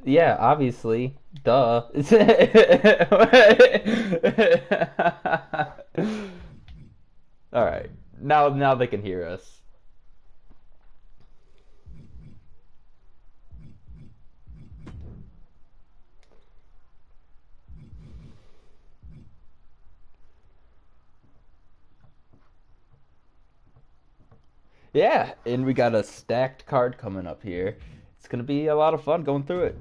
Yeah, obviously. Duh. All right. Now they can hear us. Yeah, and we got a stacked card coming up here. It's gonna be a lot of fun going through it.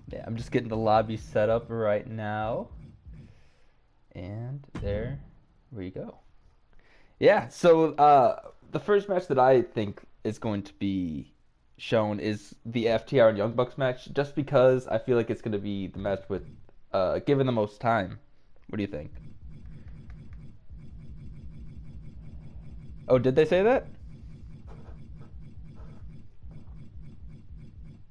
Yeah, I'm just getting the lobby set up right now. And there we go. Yeah, so the first match that I think is going to be shown is the FTR and Young Bucks match, just because I feel like it's going to be the match with given the most time. What do you think? Oh, did they say that?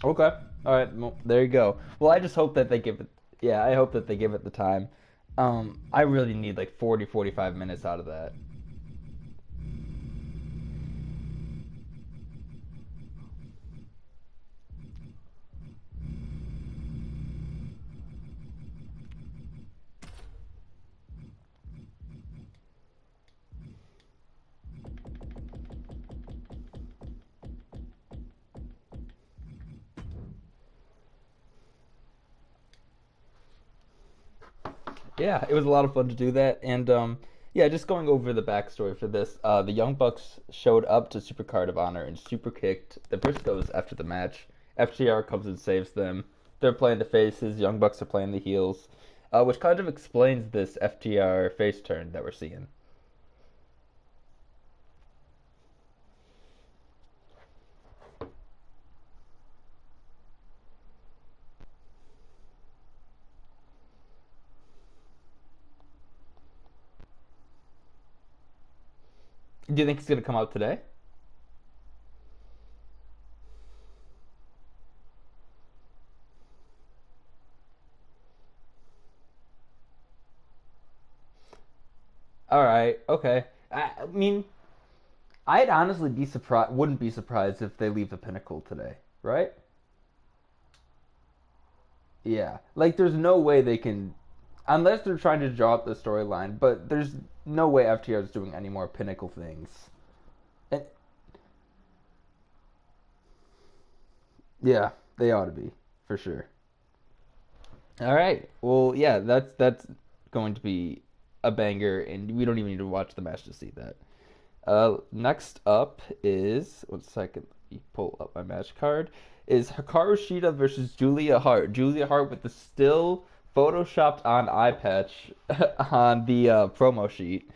Okay. All right. Well, there you go. Well, I just hope that they give it. Yeah, I hope that they give it the time. I really need like 40, 45 minutes out of that. Yeah, it was a lot of fun to do that, and yeah, just going over the backstory for this. The Young Bucks showed up to Supercard of Honor and super kicked the Briscoes after the match. FTR comes and saves them. They're playing the faces. Young Bucks are playing the heels, which kind of explains this FTR face turn that we're seeing. Do you think it's gonna come out today? All right, okay. I mean, I'd honestly be surprised. Wouldn't be surprised if they leave the Pinnacle today, right? Yeah, like there's no way they can, unless they're trying to draw up the storyline. But there's no way FTR is doing any more Pinnacle things. And yeah, they ought to be for sure. All right, well, yeah, that's going to be a banger, and we don't even need to watch the match to see that. Next up is one second. Let me pull up my match card. Is Hikaru Shida versus Julia Hart. Julia Hart with the still photoshopped on eye patch on the promo sheet,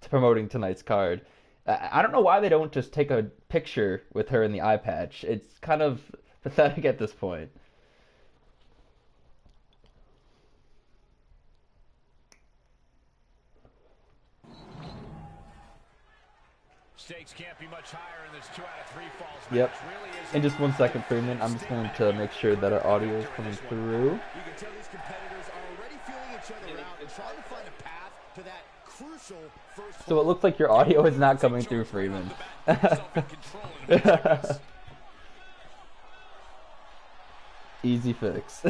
promoting tonight's card. I don't know why they don't just take a picture with her in the eye patch. It's kind of pathetic at this point. Stakes can't be much higher in this 2 out of 3 falls Yep. match. Really In isn't. just one second, Freeman, I'm just going to make sure that our audio is coming through. You can tell these competitors are already feeling each other out and trying to find a path to that crucial first So it fall. looks like your audio is not coming through, Freeman. Easy fix.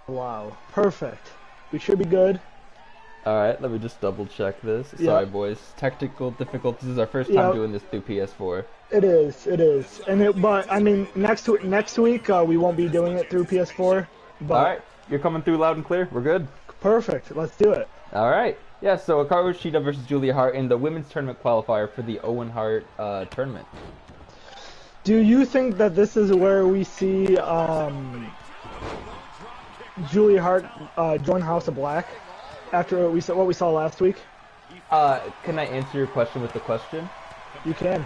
Wow, perfect. We should be good. Alright, let me just double check this. Sorry, Yep. boys. Technical difficulties. This is our first time Yep. doing this through PS4. It is. It is. But I mean, next week we won't be doing it through PS4. But Alright, you're coming through loud and clear. We're good. perfect. Let's do it. Alright. Yeah, so Hikaru Shida versus Julia Hart in the women's tournament qualifier for the Owen Hart tournament. Do you think that this is where we see Julia Hart join House of Black after what we saw last week? Can I answer your question with the question? You can.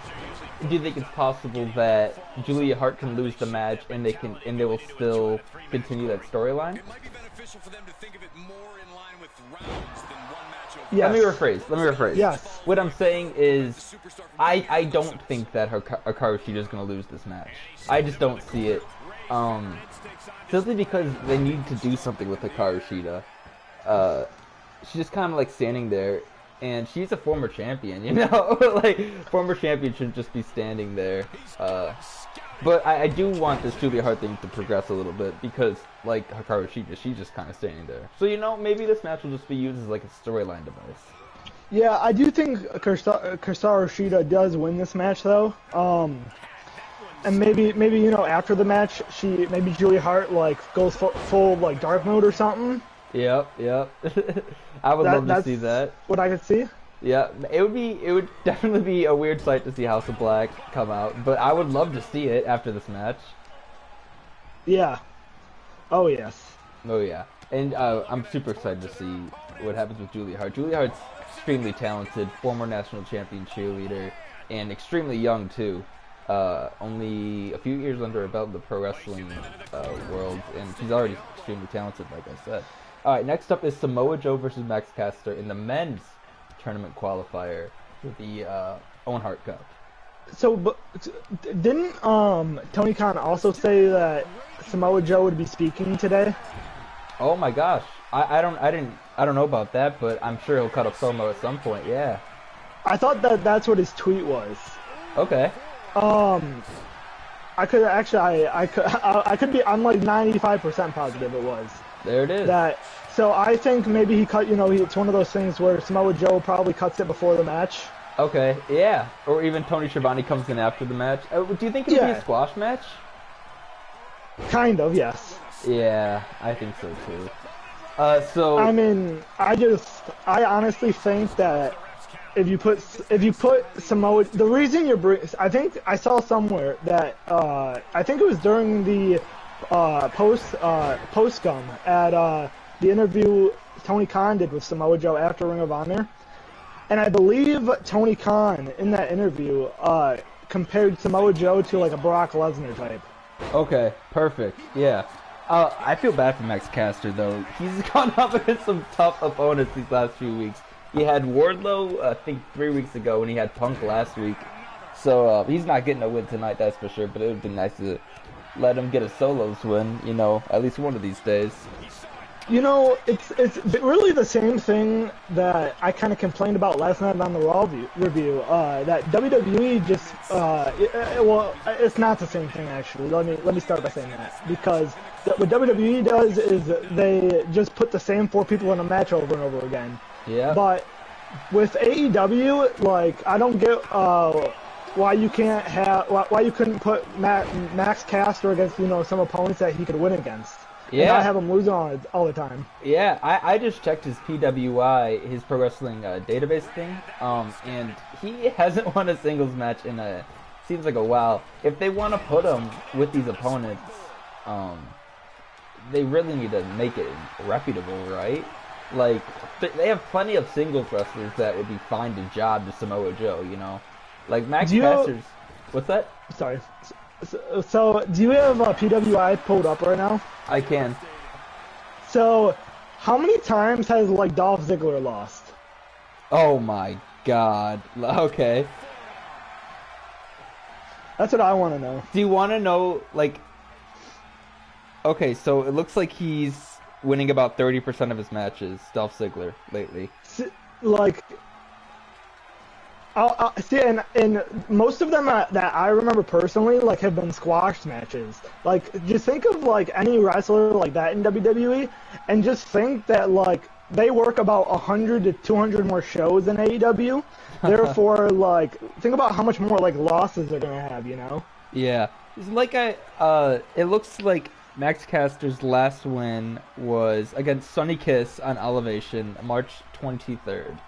Do you think it's possible that Julia Hart can lose the match and they will still continue that storyline? It might be beneficial for them to think of it more in line with rounds than one match over. Yes. Let me rephrase. Yes. What I'm saying is, I don't think that Hikaru Shida is going to lose this match. I just don't see it. Simply because they need to do something with Hikaru Shida. Uh, she's just kind of like standing there, and she's a former champion, you know? Like, former champion shouldn't just be standing there. But I do want this Julia Hart thing to progress a little bit because, like Hikaru Shida, she's just kind of standing there. So, you know, maybe this match will just be used as like a storyline device. Yeah, I do think Hikaru Shida does win this match though. And maybe you know after the match, maybe Julia Hart like goes full like dark mode or something. Yep. I would love to see that. What I could see. Yeah, it would definitely be a weird sight to see House of Black come out, but I would love to see it after this match. Yeah. Oh yes. Oh yeah, and I'm super excited to see what happens with Julia Hart. Julia Hart's extremely talented, former national champion cheerleader, and extremely young too. Only a few years under her belt in the pro wrestling world, and she's already extremely talented, like I said. All right, next up is Samoa Joe versus Max Caster in the men's tournament qualifier for the Owen Hart Cup. So, but didn't Tony Khan also say that Samoa Joe would be speaking today? Oh my gosh, I don't know about that, but I'm sure he'll cut a promo at some point. Yeah. I thought that's what his tweet was. Okay. I could actually, I could be, I'm like 95% positive it was. There it is. So I think maybe he cut, you know, it's one of those things where Samoa Joe probably cuts it before the match. Okay, yeah. Or even Tony Schiavone comes in after the match. Do you think it'll be a squash match? Kind of, yes. Yeah, I think so too. So I mean, I honestly think that if you put Samoa, the reason I think I saw somewhere that I think it was during the post scum at the interview Tony Khan did with Samoa Joe after Ring of Honor, and I believe Tony Khan in that interview compared Samoa Joe to like a Brock Lesnar type. Okay, perfect. Yeah. I feel bad for Max Caster though. He's gone up against some tough opponents these last few weeks. He had Wardlow, I think 3 weeks ago, and he had Punk last week. So he's not getting a win tonight, that's for sure. But it would be nice to let him get a solos win, you know, at least one of these days. You know, it's really the same thing that I kind of complained about last night on the Raw review. That WWE just, well, it's not the same thing actually. Let me start by saying that, because what WWE does is they just put the same 4 people in a match over and over again. Yeah. But with AEW, like, I don't get why you couldn't put Max Caster against, you know, some opponents that he could win against. Yeah. And not have him lose all the time. Yeah, I just checked his PWI, his pro wrestling database thing, and he hasn't won a singles match in seems like a while. If they want to put him with these opponents, they really need to make it reputable, right? Like, they have plenty of singles wrestlers that would be fine to job to Samoa Joe, you know? Like, Max Caster's... What's that? Sorry. So, do you have PWI pulled up right now? I can. So, how many times has, like, Dolph Ziggler lost? Oh my god. Okay. That's what I want to know. Do you want to know, like... Okay, so it looks like he's winning about 30% of his matches, Dolph Ziggler, lately. Like... see, and most of them that I remember personally, like, have been squash matches. Like, just think of, like, any wrestler like that in WWE, and just think that, like, they work about 100 to 200 more shows than AEW. Therefore, like, think about how much more, like, losses they're gonna have, you know? Yeah. It's like it looks like Max Caster's last win was against Sonny Kiss on Elevation, March 23rd.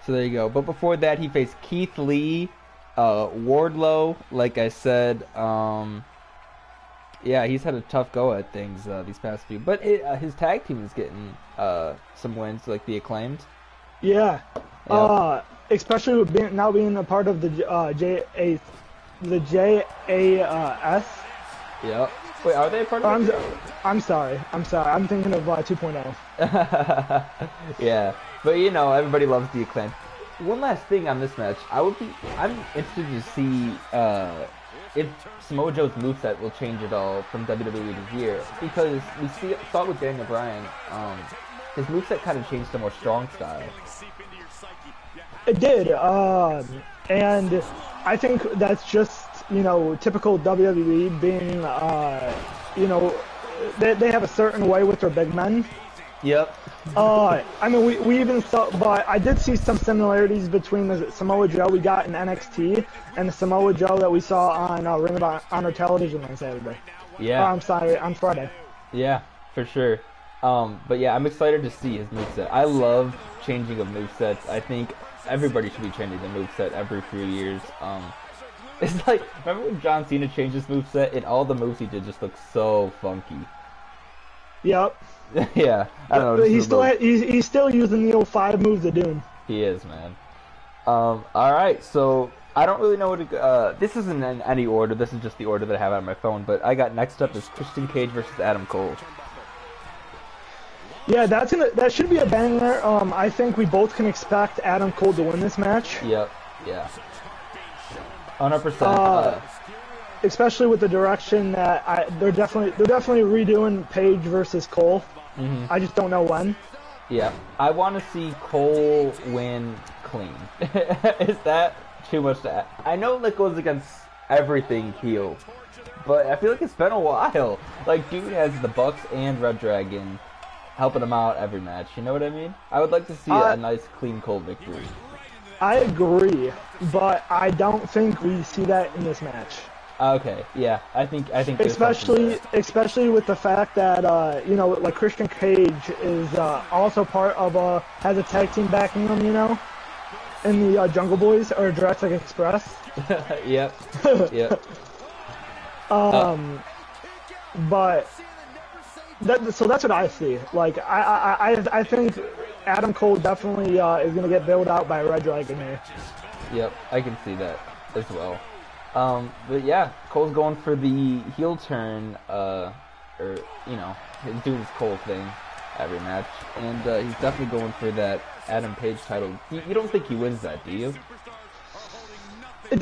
So there you go. But before that, he faced Keith Lee, Wardlow, like I said. Yeah, he's had a tough go at things these past few. But his tag team is getting some wins, like the Acclaimed. Yeah. Especially with now being a part of the JAS. Yep. Wait, are they a part of it? I'm sorry. I'm thinking of 2.0. Yeah. But, you know, everybody loves the Acclaim. One last thing on this match. I'm interested to see if Samoa Joe's moveset will change at all from WWE to here, because we saw it with Daniel Bryan. His moveset kind of changed to more strong style. It did, and I think that's just, you know, typical WWE being, you know, they have a certain way with their big men. Yep. I mean, we even saw, but I did see some similarities between the Samoa Joe we got in NXT and the Samoa Joe that we saw on Ring of Honor television on Saturday. Yeah. I'm sorry, on Friday. Yeah, for sure. But yeah, I'm excited to see his moveset. I love changing of movesets. I think everybody should be changing the moveset every few years. It's like, remember when John Cena changed his moveset and all the moves he did just looked so funky? Yep. Yeah, I don't know. He's still using the old 5 moves of doom. He is, man. All right, so I don't really know what to. This isn't in any order. This is just the order that I have on my phone. But I got next up is Christian Cage versus Adam Cole. Yeah, that should be a banger. I think we both can expect Adam Cole to win this match. Yep. Yeah. 100%. Especially with the direction that they're definitely redoing Page versus Cole. Mm-hmm. I just don't know when. Yeah, I want to see Cole win clean. Is that too much to add? I know that goes against everything heel, but I feel like it's been a while. Like, dude has the Bucks and Red Dragon helping him out every match. You know what I mean? I would like to see a nice, clean Cole victory. I agree, but I don't think we see that in this match. Okay, yeah, I think especially with the fact that you know, like, Christian Cage is also part of has a tag team backing him, you know, in the Jungle Boys or Jurassic Express. Yep. Yep. But so that's what I see. Like, I think Adam Cole definitely is gonna get bailed out by Red Dragon here. Yep, I can see that as well. But yeah, Cole's going for the heel turn, or, you know, doing his Cole thing every match. And he's definitely going for that Adam Page title. You don't think he wins that, do you?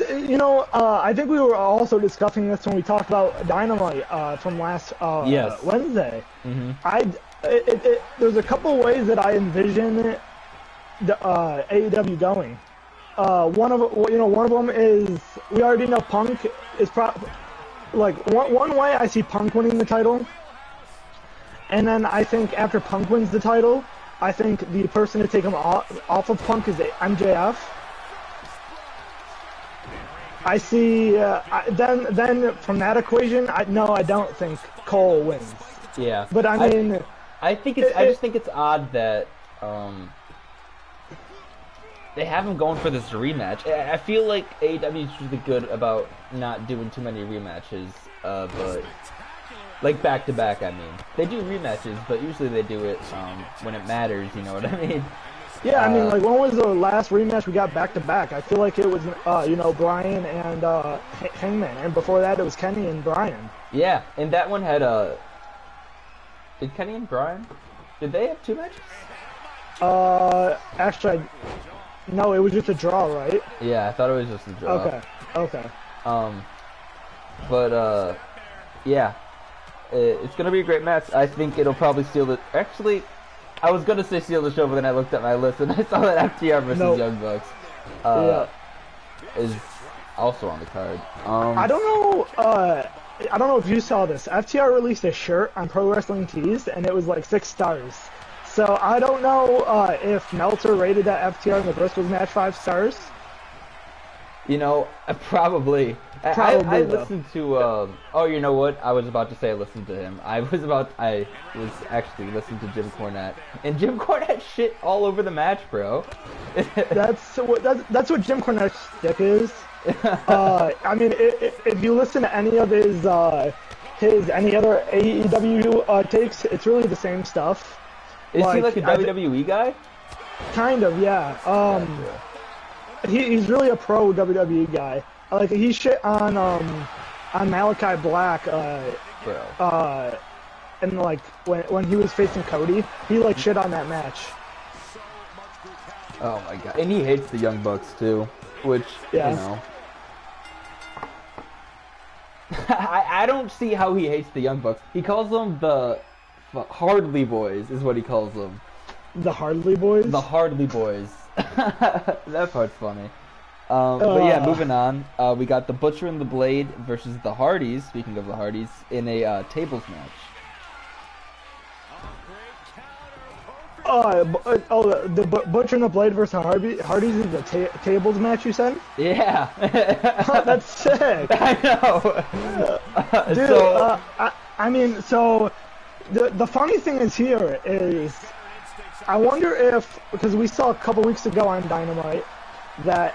You know, I think we were also discussing this when we talked about Dynamite from last Wednesday. Mm-hmm. There's a couple ways that I envision the AEW going. One of them is, we already know Punk is one way I see Punk winning the title, and then I think after Punk wins the title, I think the person to take him off of Punk is MJF. I see. Then from that equation, I don't think Cole wins. Yeah, but I mean, I just think it's odd that they have him going for this rematch. I feel like AEW is really good about not doing too many rematches, but like back to back. I mean, they do rematches, but usually they do it when it matters. You know what I mean? Yeah, I mean, like, when was the last rematch we got back to back? I feel like it was, you know, Bryan and Hangman, and before that it was Kenny and Bryan. Yeah, and that one had did Kenny and Bryan? Did they have 2 matches? Actually, no, it was just a draw, right? Yeah, I thought it was just a draw. Okay. But yeah, it's gonna be a great match. I think it'll probably steal the. Actually, I was gonna say steal the show, but then I looked at my list and I saw that FTR versus Young Bucks is also on the card. I don't know if you saw this. FTR released a shirt on Pro Wrestling Tees, and it was like 6 stars. So I don't know if Meltzer rated that FTR in the Briscoes match 5 stars. You know, probably. I listened to. Oh, you know what? I was about to say I listened to him. I was actually listening to Jim Cornette, and Jim Cornette shit all over the match, bro. that's what Jim Cornette's stick is. I mean, if you listen to any of his any other AEW takes, it's really the same stuff. Is he like a WWE guy? Kind of, yeah. He's really a pro WWE guy. Like, he shit on Malachi Black, and like when he was facing Cody, he like shit on that match. Oh my god! And he hates the Young Bucks too, which you know. I don't see how he hates the Young Bucks. He calls them the Hardly Boys, is what he calls them. The Hardly Boys. The Hardly Boys. That part's funny. But yeah, moving on. We got the Butcher and the Blade versus the Hardys. Speaking of the Hardys, in a tables match. The Butcher and the Blade versus Hardys is the tables match, you said? Yeah. Oh, that's sick. I know. Dude, So, I mean, so the funny thing is here is, I wonder if, because we saw a couple weeks ago on Dynamite that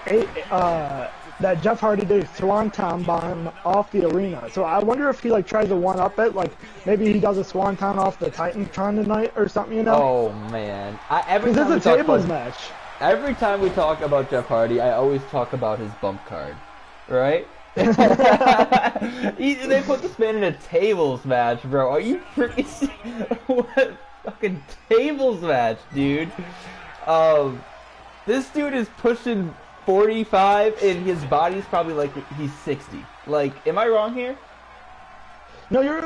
that Jeff Hardy did a Swanton bomb off the arena. So I wonder if he like tries to one up it, like maybe he does a Swanton off the Titantron tonight or something, you know? oh man, every Because time it's we a talk tables about match. every time we talk about Jeff Hardy, I always talk about his bump card, right? They put this man in a tables match, bro. Are you freaking what fucking tables match, dude? This dude is pushing 45 and his body's probably like he's 60. Like, am I wrong here? No, you're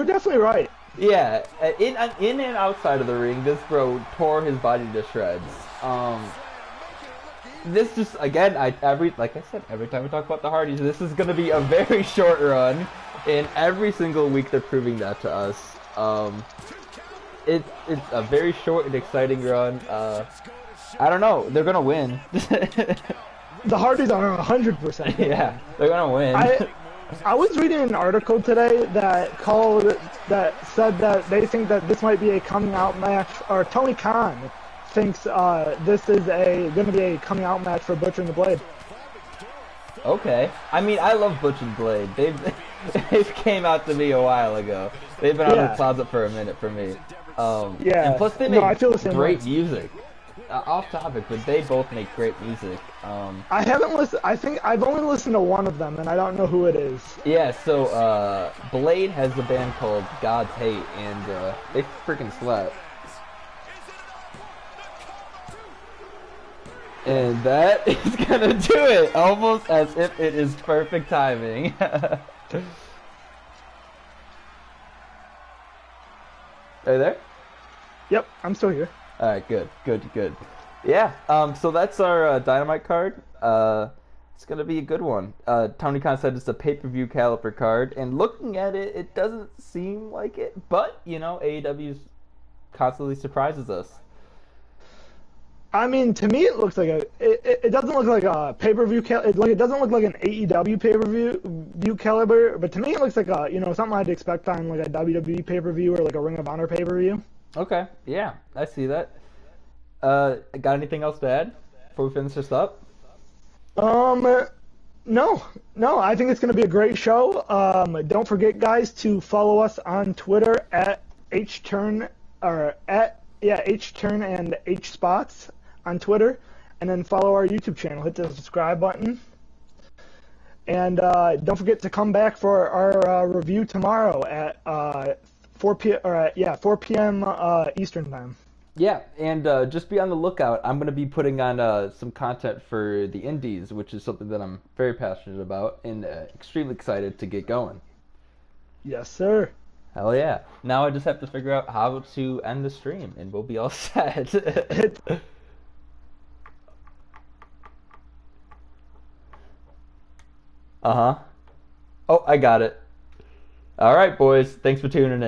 definitely right. Yeah, in and outside of the ring, this bro tore his body to shreds. This just again, like I said, every time we talk about the Hardys, this is gonna be a very short run, and every single week they're proving that to us. It's a very short and exciting run. I don't know, they're gonna win. The Hardys are 100%. Yeah, they're gonna win. I was reading an article today that said that they think that this might be a coming out match, or Tony Khan thinks this is going to be a coming out match for Butcher and the Blade. Okay. I mean, I love Butch and Blade. They've came out to me a while ago. They've been out of the closet for a minute for me. Yeah. And plus they make I feel the same great way. music. Off topic, but they both make great music. I haven't listened. I think I've only listened to one of them, and I don't know who it is. Yeah, so Blade has a band called God's Hate, and they freaking slap. And that is gonna do it, almost as if it is perfect timing. Are you there? Yep, I'm still here. Alright, good. Yeah, so that's our Dynamite card. It's gonna be a good one. Tony Khan said it's a pay-per-view caliber card, and looking at it, it doesn't seem like it, but, you know, AEW constantly surprises us. I mean, to me, it looks like it doesn't look like a pay-per-view. It doesn't look like an AEW pay-per-view caliber, but to me, it looks like something I'd expect on like a WWE pay-per-view or like a Ring of Honor pay-per-view. Okay, yeah, I see that. Got anything else to add before we finish this up? No, I think it's going to be a great show. Don't forget, guys, to follow us on Twitter at HTurn or HTurn and HSpots on Twitter, and then follow our YouTube channel. Hit the subscribe button, and don't forget to come back for our review tomorrow at 4 p.m. Eastern time. Yeah, and just be on the lookout. I'm going to be putting on some content for the Indies, which is something that I'm very passionate about and extremely excited to get going. Yes, sir. Hell yeah. Now I just have to figure out how to end the stream, and we'll be all set. Uh-huh. Oh, I got it. All right, boys. Thanks for tuning in.